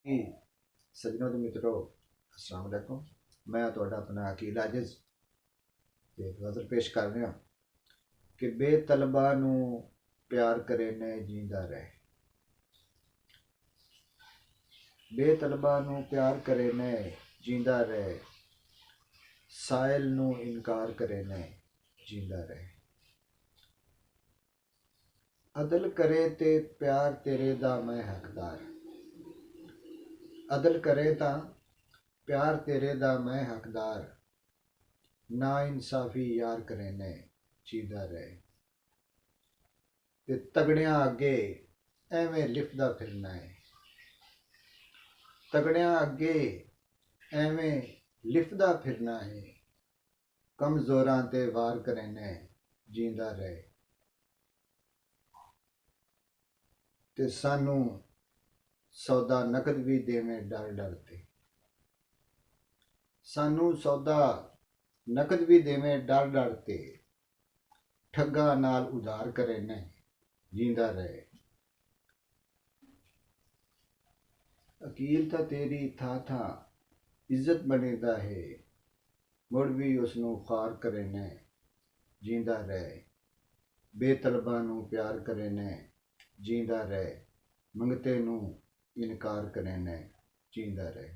जी सज्जनों ते मित्रों अस्सलाम वालेकुम। मैं तुहाडा अपना अकील आजिज ते गज़ल पेश कर रहा कि बेतलबा नू प्यार करे ने जींदा रहे। बेतलबा नू प्यार करे ने जींदा रहे, साइल नू इनकार करे ने जींदा रहे। अदल करे ते प्यार तेरे दा मैं हकदार, अदल करे तां प्यार तेरे दा मैं हकदार, ना इंसाफी यार करे ने जींदा रहे। ते तगड़ियां अगे एवें लिफदा फिरना है, तगड़ियां अगे एवें लिफदा फिरना है, कमज़ोरां ते वार करे ने जींदा रहे। ते सानू सौदा नकद भी देवें डर डर ते, सानू सौदा नकद भी देवें डर डर ते, ठगा नाल उधार करे ने जींदा रहे। अकील तां तेरी था था इज्जत बनेदा है, मुड़ भी उसनू खार करे ने जींदा रहे। बेतलबा नू प्यार करे ने जींदा रहे, मंगते नू इनकार करे ने जींदा रहे।